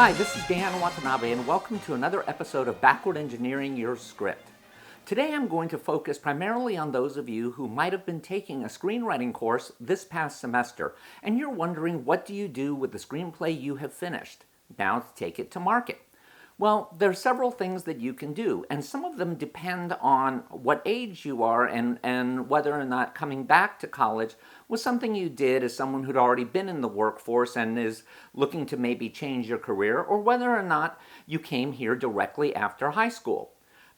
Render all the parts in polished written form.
Hi, this is Dan Watanabe, and welcome to another episode of Backward Engineering Your Script. Today I'm going to focus primarily on those of you who might have been taking a screenwriting course this past semester, and you're wondering what do you do with the screenplay you have finished, now to take it to market. Well, there are several things that you can do, and some of them depend on what age you are and whether or not coming back to college was something you did as someone who'd already been in the workforce and is looking to maybe change your career, or whether or not you came here directly after high school,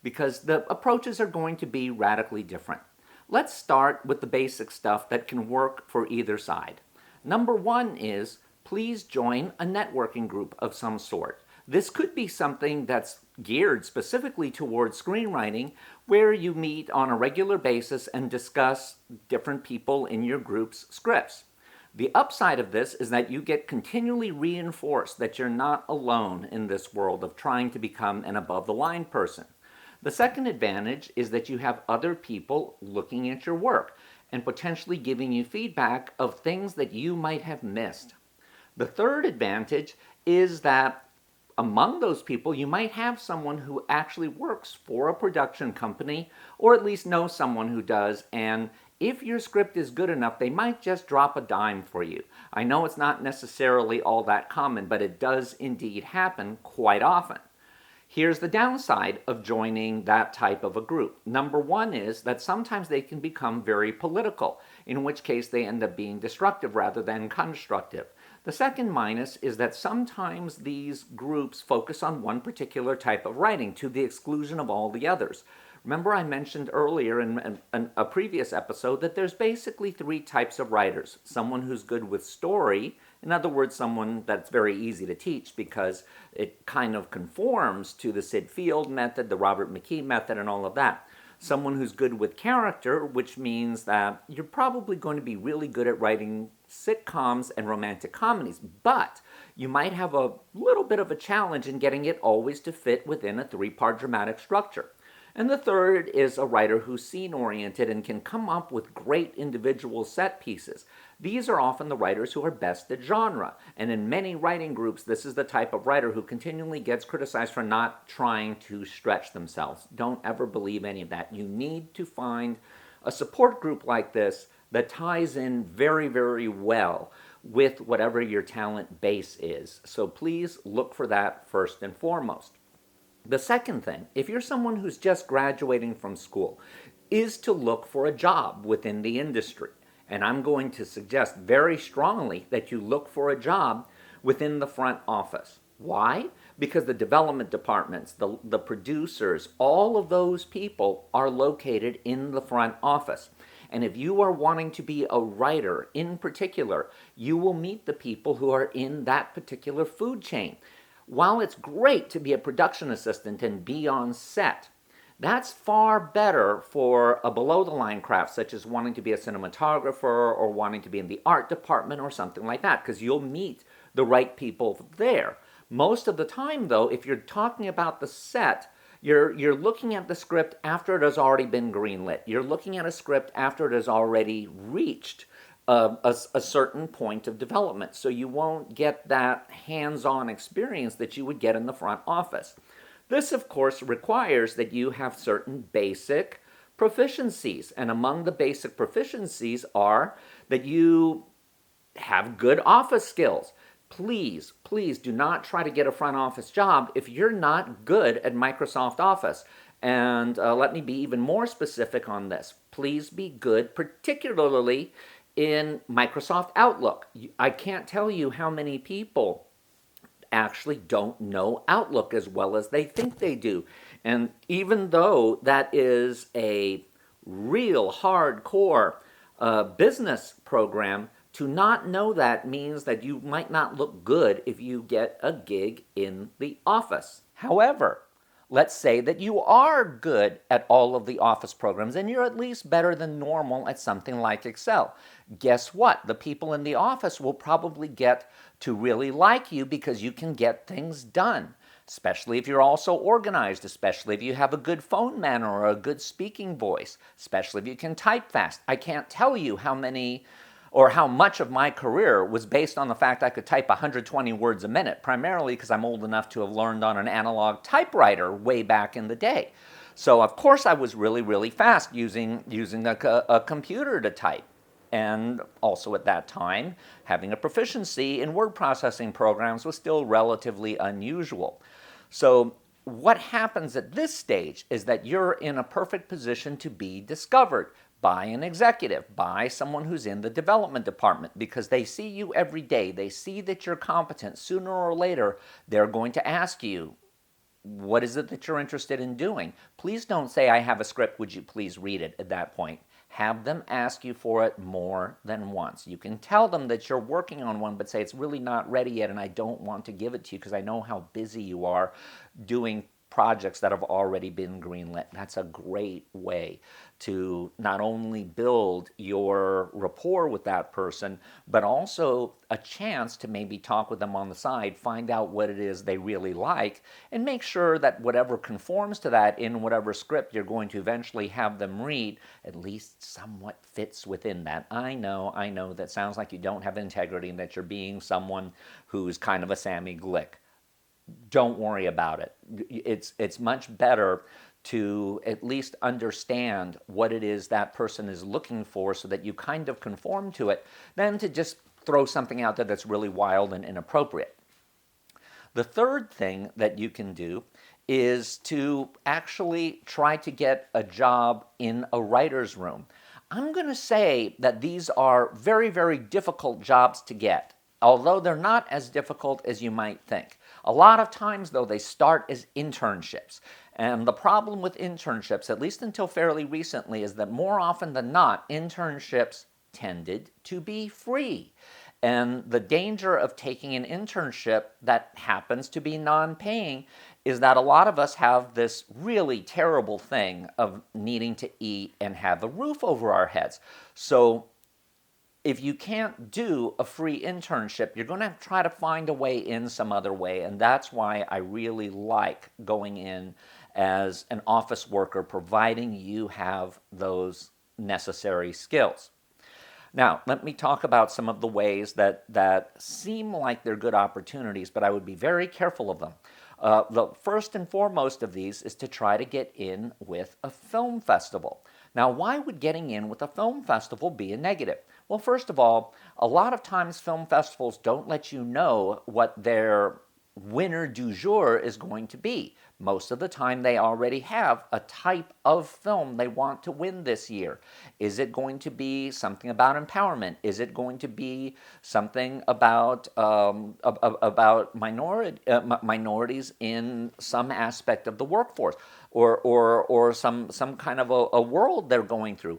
because the approaches are going to be radically different. Let's start with the basic stuff that can work for either side. Number one is, please join a networking group of some sort. This could be something that's geared specifically towards screenwriting, where you meet on a regular basis and discuss different people in your group's scripts. The upside of this is that you get continually reinforced that you're not alone in this world of trying to become an above-the-line person. The second advantage is that you have other people looking at your work and potentially giving you feedback of things that you might have missed. The third advantage is that among those people, you might have someone who actually works for a production company, or at least knows someone who does, and if your script is good enough, they might just drop a dime for you. I know it's not necessarily all that common, but it does indeed happen quite often. Here's the downside of joining that type of a group. Number one is that sometimes they can become very political, in which case they end up being destructive rather than constructive. The second minus is that sometimes these groups focus on one particular type of writing to the exclusion of all the others. Remember I mentioned earlier in a previous episode that there's basically three types of writers. Someone who's good with story, in other words, someone that's very easy to teach because it kind of conforms to the Sid Field method, the Robert McKee method, and all of that. Someone who's good with character, which means that you're probably going to be really good at writing sitcoms and romantic comedies, but you might have a little bit of a challenge in getting it always to fit within a three-part dramatic structure. And the third is a writer who's scene-oriented and can come up with great individual set pieces. These are often the writers who are best at genre, and in many writing groups, this is the type of writer who continually gets criticized for not trying to stretch themselves. Don't ever believe any of that. You need to find a support group like this that ties in very, very well with whatever your talent base is. So please look for that first and foremost. The second thing, if you're someone who's just graduating from school, is to look for a job within the industry. And I'm going to suggest very strongly that you look for a job within the front office. Why? Because the development departments, the producers, all of those people are located in the front office. And if you are wanting to be a writer in particular, you will meet the people who are in that particular food chain. While it's great to be a production assistant and be on set, that's far better for a below-the-line craft, such as wanting to be a cinematographer or wanting to be in the art department or something like that, because you'll meet the right people there. Most of the time, though, if you're talking about the set, you're looking at the script after it has already been greenlit. You're looking at a script after it has already reached a certain point of development. So you won't get that hands-on experience that you would get in the front office. This, of course, requires that you have certain basic proficiencies. And among the basic proficiencies are that you have good office skills. Please, please do not try to get a front office job if you're not good at Microsoft Office. And let me be even more specific on this. Please be good, particularly in Microsoft Outlook. I can't tell you how many people actually don't know Outlook as well as they think they do. And even though that is a real hardcore business program, to not know that means that you might not look good if you get a gig in the office. However, let's say that you are good at all of the office programs and you're at least better than normal at something like Excel. Guess what? The people in the office will probably get to really like you because you can get things done, especially if you're also organized, especially if you have a good phone manner or a good speaking voice, especially if you can type fast. I can't tell you how many or how much of my career was based on the fact I could type 120 words a minute, primarily because I'm old enough to have learned on an analog typewriter way back in the day. So of course I was really, really fast using a computer to type. And also at that time, having a proficiency in word processing programs was still relatively unusual. So what happens at this stage is that you're in a perfect position to be discovered by an executive, by someone who's in the development department, because they see you every day. They see that you're competent. Sooner or later, they're going to ask you, what is it that you're interested in doing? Please don't say, I have a script, would you please read it at that point. Have them ask you for it more than once. You can tell them that you're working on one, but say it's really not ready yet and I don't want to give it to you because I know how busy you are doing projects that have already been greenlit. That's a great way to not only build your rapport with that person, but also a chance to maybe talk with them on the side, find out what it is they really like, and make sure that whatever conforms to that in whatever script you're going to eventually have them read at least somewhat fits within that. I know that sounds like you don't have integrity and that you're being someone who's kind of a Sammy Glick. Don't worry about it. It's much better to at least understand what it is that person is looking for so that you kind of conform to it than to just throw something out there that's really wild and inappropriate. The third thing that you can do is to actually try to get a job in a writer's room. I'm going to say that these are very, very difficult jobs to get, although they're not as difficult as you might think. A lot of times, though, they start as internships. And the problem with internships, at least until fairly recently, is that more often than not, internships tended to be free. And the danger of taking an internship that happens to be non-paying is that a lot of us have this really terrible thing of needing to eat and have a roof over our heads. So if you can't do a free internship, you're going to have to try to find a way in some other way. And that's why I really like going in as an office worker, providing you have those necessary skills. Now, let me talk about some of the ways that seem like they're good opportunities, but I would be very careful of them. The first and foremost of these is to try to get in with a film festival. Now, why would getting in with a film festival be a negative? Well, first of all, a lot of times film festivals don't let you know what their winner du jour is going to be. Most of the time they already have a type of film they want to win this year. Is it going to be something about empowerment? Is it going to be something about minorities in some aspect of the workforce, or some kind of a world they're going through?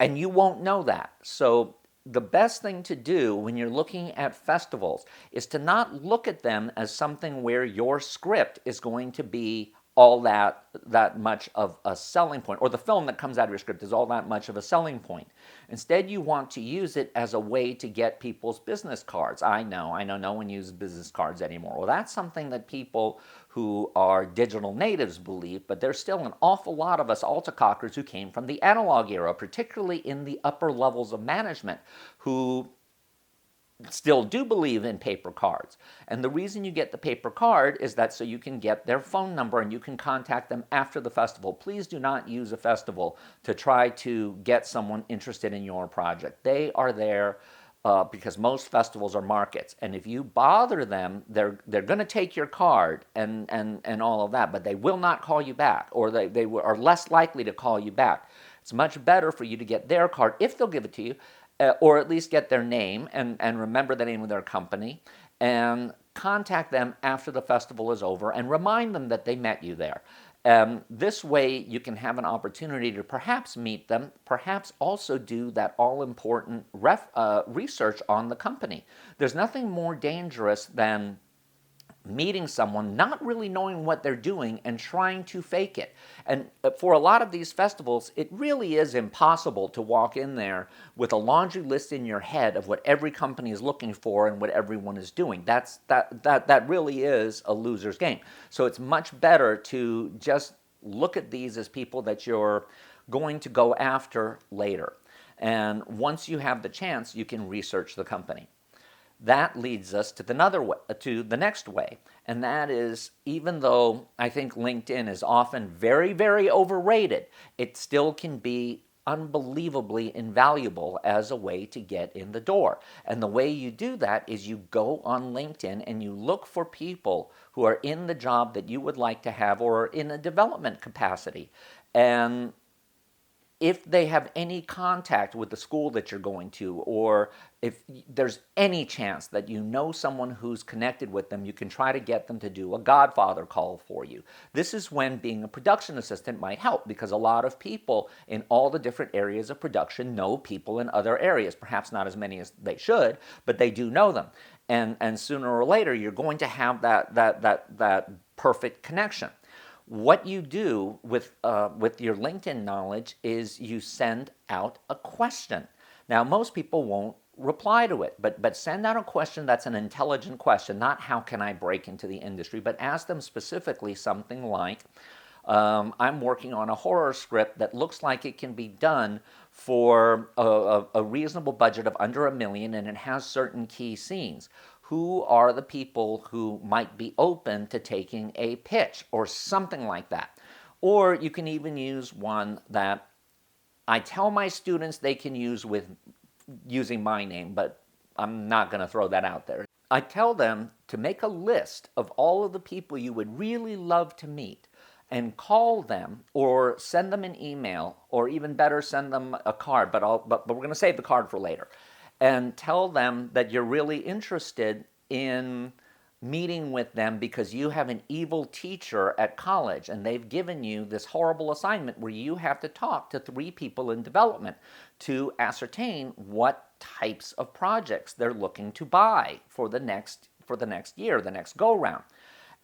And you won't know that. So the best thing to do when you're looking at festivals is to not look at them as something where your script is going to be all that much of a selling point, or the film that comes out of your script is all that much of a selling point. Instead, you want to use it as a way to get people's business cards. I know no one uses business cards anymore. Well, that's something that people who are digital natives believe, but there's still an awful lot of us altacockers who came from the analog era, particularly in the upper levels of management, who still do believe in paper cards. And the reason you get the paper card is that so you can get their phone number and you can contact them after the festival. Please do not use a festival to try to get someone interested in your project. They are there because most festivals are markets. And if you bother them, they're going to take your card and all of that, but they will not call you back, or they are less likely to call you back. It's much better for you to get their card, if they'll give it to you, or at least get their name and remember the name of their company, and contact them after the festival is over and remind them that they met you there. This way you can have an opportunity to perhaps meet them, perhaps also do that all-important research on the company. There's nothing more dangerous than meeting someone, not really knowing what they're doing and trying to fake it. And for a lot of these festivals, it really is impossible to walk in there with a laundry list in your head of what every company is looking for and what everyone is doing. That really is a loser's game. So it's much better to just look at these as people that you're going to go after later. And once you have the chance, you can research the company. That leads us to the next way, and that is, even though I think LinkedIn is often very, very overrated, it still can be unbelievably invaluable as a way to get in the door. And the way you do that is you go on LinkedIn and you look for people who are in the job that you would like to have or in a development capacity. And if they have any contact with the school that you're going to, or if there's any chance that you know someone who's connected with them, you can try to get them to do a Godfather call for you. This is when being a production assistant might help, because a lot of people in all the different areas of production know people in other areas, perhaps not as many as they should, but they do know them. And sooner or later, you're going to have that perfect connection. What you do with your LinkedIn knowledge is you send out a question. Now, most people won't reply to it, but send out a question that's an intelligent question, not how can I break into the industry, but ask them specifically something like, I'm working on a horror script that looks like it can be done for a reasonable budget of under $1 million, and it has certain key scenes. Who are the people who might be open to taking a pitch, or something like that? Or you can even use one that I tell my students they can use using my name, but I'm not going to throw that out there. I tell them to make a list of all of the people you would really love to meet, and call them or send them an email, or even better, send them a card, but we're going to save the card for later. And tell them that you're really interested in meeting with them because you have an evil teacher at college and they've given you this horrible assignment where you have to talk to 3 people in development to ascertain what types of projects they're looking to buy for the next year, the next go-round.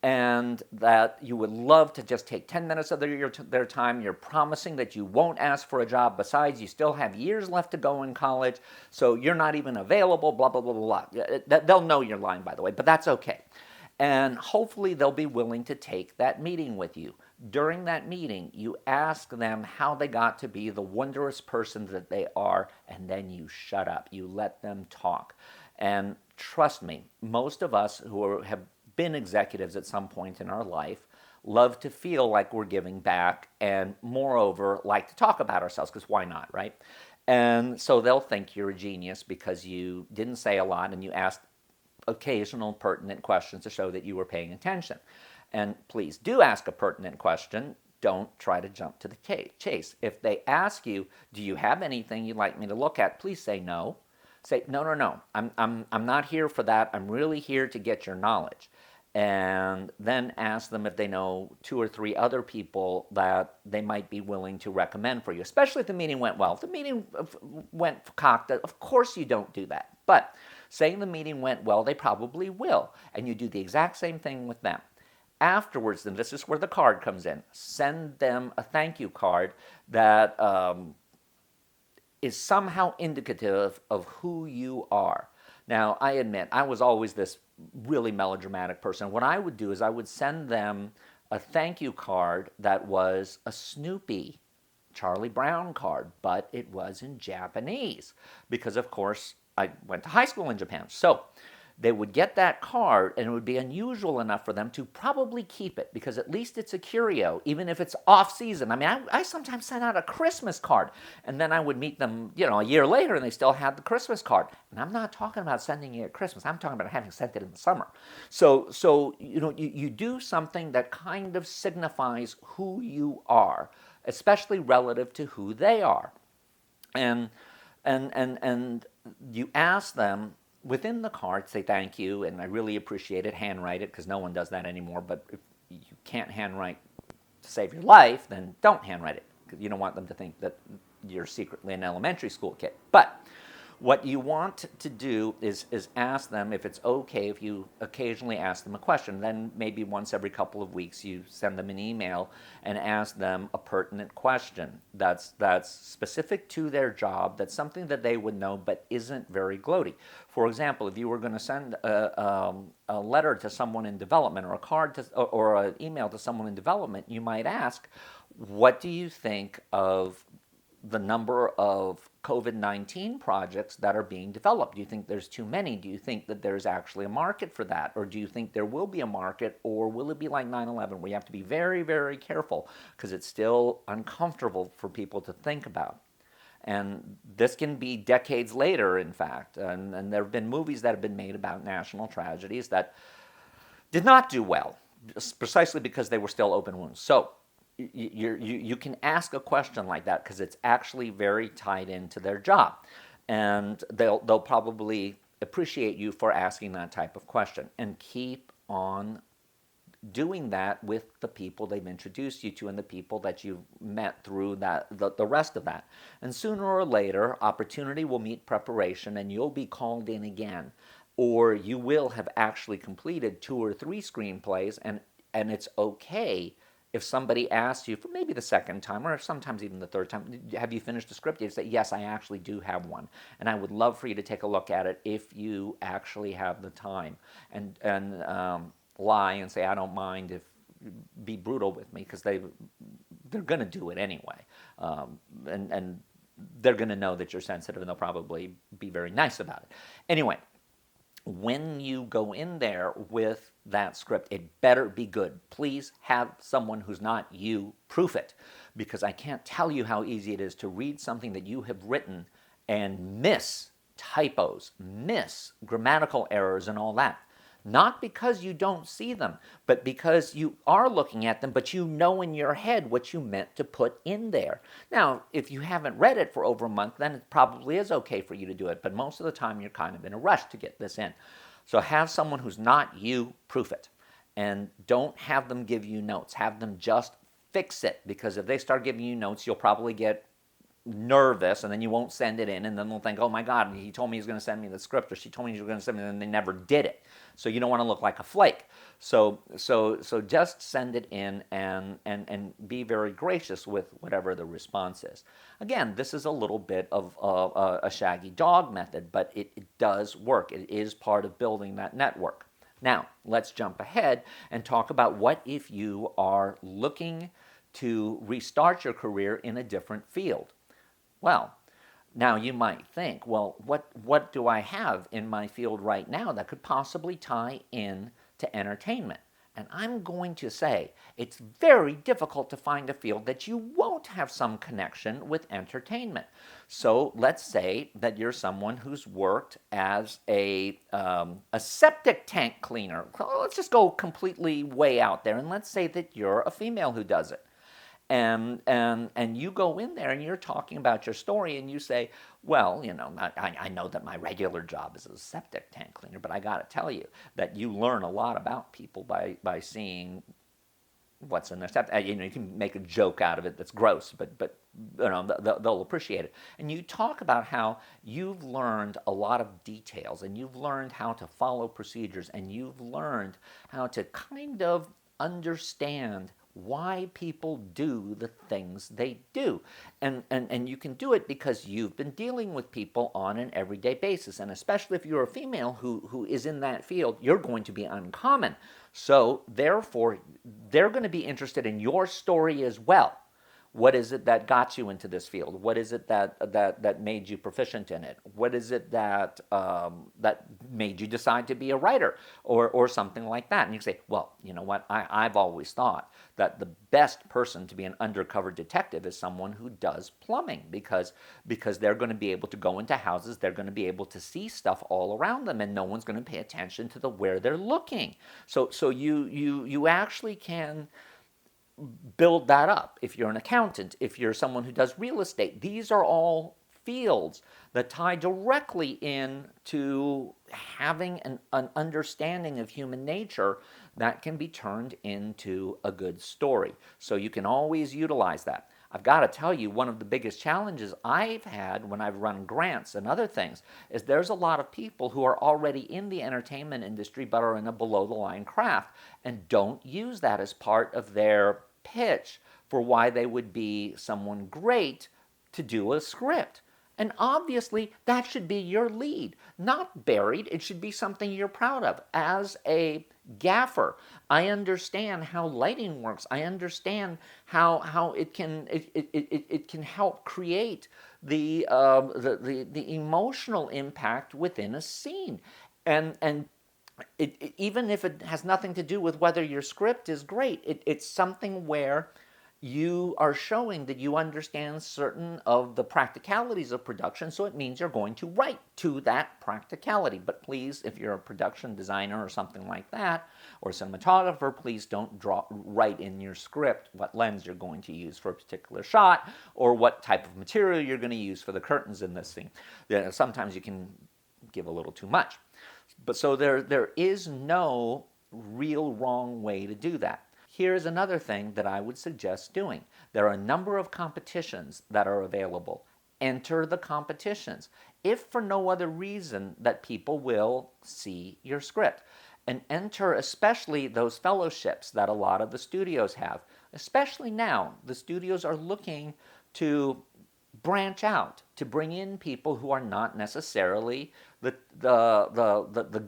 And that you would love to just take 10 minutes of their time. You're promising that you won't ask for a job. Besides, you still have years left to go in college, so you're not even available, blah, blah, blah, blah, blah. They'll know you're lying, by the way, but that's okay. And hopefully they'll be willing to take that meeting with you. During that meeting, you ask them how they got to be the wondrous person that they are, and then you shut up. You let them talk. And trust me, most of us who have been executives at some point in our life love to feel like we're giving back, and moreover like to talk about ourselves, because why not, right? And so they'll think you're a genius because you didn't say a lot and you asked occasional pertinent questions to show that you were paying attention. And please do ask a pertinent question. Don't try to jump to the chase. If they ask you, do you have anything you'd like me to look at, please say no. Say, no, I'm not here for that. I'm really here to get your knowledge. And then ask them if they know 2 or 3 other people that they might be willing to recommend for you, especially if the meeting went well. If the meeting went cocked, of course you don't do that. But saying the meeting went well, they probably will. And you do the exact same thing with them. Afterwards, then, this is where the card comes in. Send them a thank you card that is somehow indicative of who you are. Now, I admit, I was always this really melodramatic person. What I would do is I would send them a thank you card that was a Snoopy Charlie Brown card, but it was in Japanese because, of course, I went to high school in Japan. So they would get that card, and it would be unusual enough for them to probably keep it because at least it's a curio, even if it's off-season. I mean, I sometimes sent out a Christmas card, and then I would meet them, a year later, and they still had the Christmas card. And I'm not talking about sending it at Christmas. I'm talking about having sent it in the summer. So you do something that kind of signifies who you are, especially relative to who they are. And you ask them, within the card, say thank you, and I really appreciate it, handwrite it, because no one does that anymore, but if you can't handwrite to save your life, then don't handwrite it, because you don't want them to think that you're secretly an elementary school kid. But what you want to do is ask them if it's okay if you occasionally ask them a question. Then maybe once every couple of weeks you send them an email and ask them a pertinent question that's specific to their job, that's something that they would know but isn't very gloaty. For example, if you were going to send a letter to someone in development, or a card or an email to someone in development, you might ask, what do you think of the number of COVID-19 projects that are being developed? Do you think there's too many? Do you think that there's actually a market for that? Or do you think there will be a market, or will it be like 9/11 where you have to be very, very careful because it's still uncomfortable for people to think about? And this can be decades later, in fact. And there have been movies that have been made about national tragedies that did not do well, precisely because they were still open wounds. So you can ask a question like that because it's actually very tied into their job. And they'll probably appreciate you for asking that type of question. And keep on doing that with the people they've introduced you to and the people that you've met through the rest of that. And sooner or later, opportunity will meet preparation and you'll be called in again. Or you will have actually completed 2 or 3 screenplays, and it's okay if somebody asks you for maybe the second time or sometimes even the third time, have you finished the script? You say, yes, I actually do have one. And I would love for you to take a look at it if you actually have the time. And lie and say, I don't mind if, be brutal with me, because they're going to do it anyway. And they're going to know that you're sensitive, and they'll probably be very nice about it. Anyway, when you go in there with that script, it better be good. Please have someone who's not you proof it, because I can't tell you how easy it is to read something that you have written and miss typos, miss grammatical errors and all that. Not because you don't see them, but because you are looking at them, but you know in your head what you meant to put in there. Now, if you haven't read it for over a month, then it probably is okay for you to do it, but most of the time you're kind of in a rush to get this in. So have someone who's not you proof it, and don't have them give you notes. Have them just fix it, because if they start giving you notes, you'll probably get nervous, and then you won't send it in, and then they'll think, oh my God, he told me he's going to send me the script, or she told me he was going to send me, and they never did it. So you don't want to look like a flake. So just send it in and be very gracious with whatever the response is. Again, this is a little bit of a shaggy dog method, but it does work. It is part of building that network. Now, let's jump ahead and talk about what if you are looking to restart your career in a different field. Well, now you might think, well, what do I have in my field right now that could possibly tie in to entertainment? And I'm going to say it's very difficult to find a field that you won't have some connection with entertainment. So let's say that you're someone who's worked as a septic tank cleaner. Let's just go completely way out there, and let's say that you're a female who does it. And you go in there and you're talking about your story and you say, well, you know, I know that my regular job is a septic tank cleaner, but I got to tell you that you learn a lot about people by seeing what's in their septic. You know, you can make a joke out of it that's gross, but you know, they'll appreciate it. And you talk about how you've learned a lot of details, and you've learned how to follow procedures, and you've learned how to kind of understand why people do the things they do. And you can do it because you've been dealing with people on an everyday basis. And especially if you're a female who is in that field, you're going to be uncommon. So therefore, they're going to be interested in your story as well. What is it that got you into this field? What is it that made you proficient in it? What is it that made you decide to be a writer or something like that? And you say, well, you know what? I've always thought that the best person to be an undercover detective is someone who does plumbing, because they're going to be able to go into houses, they're going to be able to see stuff all around them, and no one's going to pay attention to where they're looking. So you actually can build that up. If you're an accountant, if you're someone who does real estate, these are all fields that tie directly into having an understanding of human nature that can be turned into a good story. So you can always utilize that. I've got to tell you, one of the biggest challenges I've had when I've run grants and other things is there's a lot of people who are already in the entertainment industry but are in a below-the-line craft and don't use that as part of their pitch for why they would be someone great to do a script. And obviously, that should be your lead, not buried. It should be something you're proud of. As a gaffer, I understand how lighting works. I understand how it can help create the emotional impact within a scene. And even if it has nothing to do with whether your script is great, it's something where you are showing that you understand certain of the practicalities of production, so it means you're going to write to that practicality. But please, if you're a production designer or something like that, or cinematographer, please don't write in your script what lens you're going to use for a particular shot, or what type of material you're going to use for the curtains in this scene. Sometimes you can give a little too much. But so there is no real wrong way to do that. Here's another thing that I would suggest doing. There are a number of competitions that are available. Enter the competitions, if for no other reason that people will see your script. And enter especially those fellowships that a lot of the studios have. Especially now, the studios are looking to branch out, to bring in people who are not necessarily the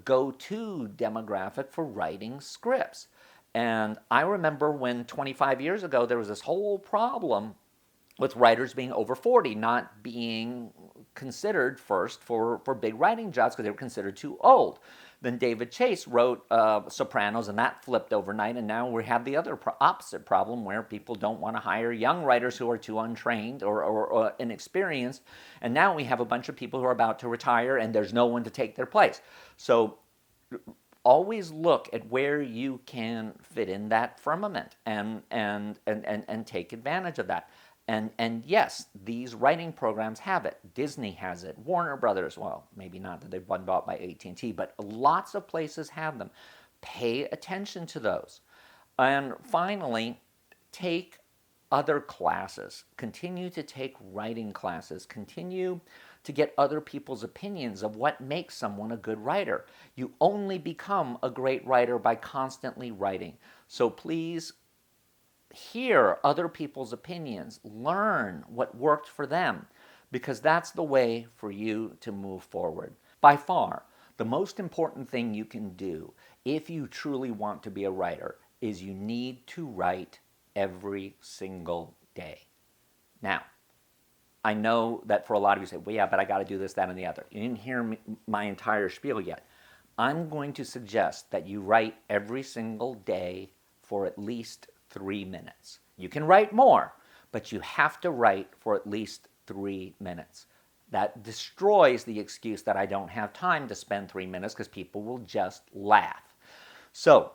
go-to demographic for writing scripts. And I remember when 25 years ago there was this whole problem with writers being over 40, not being considered first for big writing jobs because they were considered too old. Then David Chase wrote Sopranos, and that flipped overnight, and now we have the other opposite problem where people don't want to hire young writers who are too untrained or inexperienced, and now we have a bunch of people who are about to retire, and there's no one to take their place. So always look at where you can fit in that firmament and take advantage of that. And yes, these writing programs have it. Disney has it. Warner Brothers, well, maybe not that they've been bought by AT&T, but lots of places have them. Pay attention to those. And finally, take other classes. Continue to take writing classes. Continue to get other people's opinions of what makes someone a good writer. You only become a great writer by constantly writing. So please hear other people's opinions, learn what worked for them, because that's the way for you to move forward. By far, the most important thing you can do if you truly want to be a writer is you need to write every single day. Now, I know that for a lot of you say, well, yeah, but I got to do this, that, and the other. You didn't hear my entire spiel yet. I'm going to suggest that you write every single day for at least 3 minutes. You can write more, but you have to write for at least 3 minutes. That destroys the excuse that I don't have time to spend 3 minutes because people will just laugh. So,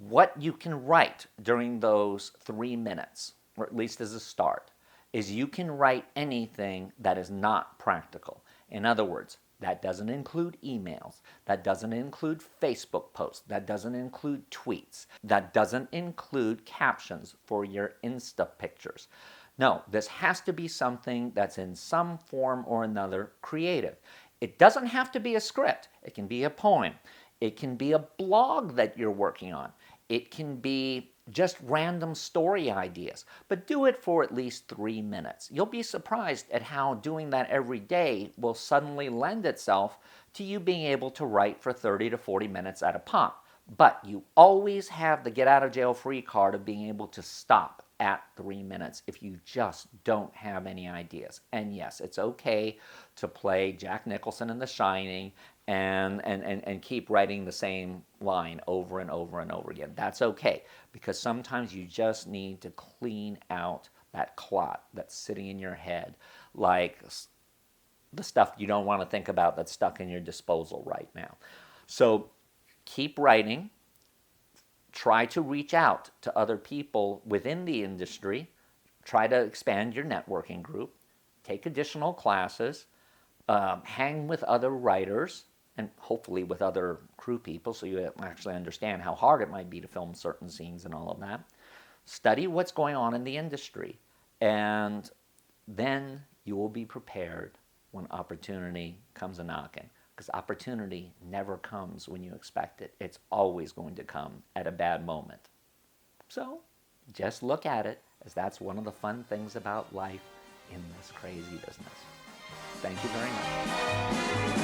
what you can write during those 3 minutes, or at least as a start, is you can write anything that is not practical. In other words, that doesn't include emails. That doesn't include Facebook posts. That doesn't include tweets. That doesn't include captions for your Insta pictures. No, this has to be something that's in some form or another creative. It doesn't have to be a script. It can be a poem. It can be a blog that you're working on. It can be just random story ideas, but do it for at least 3 minutes. You'll be surprised at how doing that every day will suddenly lend itself to you being able to write for 30 to 40 minutes at a pop. But you always have the get out of jail free card of being able to stop at 3 minutes if you just don't have any ideas. And yes, it's okay to play Jack Nicholson in The Shining and keep writing the same line over and over and over again. That's okay, because sometimes you just need to clean out that clot that's sitting in your head, like the stuff you don't want to think about that's stuck in your disposal right now. So keep writing. Try to reach out to other people within the industry. Try to expand your networking group. Take additional classes. Hang with other writers, and hopefully with other crew people so you actually understand how hard it might be to film certain scenes and all of that. Study what's going on in the industry, and then you will be prepared when opportunity comes a-knocking. Because opportunity never comes when you expect it. It's always going to come at a bad moment. So just look at it as that's one of the fun things about life in this crazy business. Thank you very much.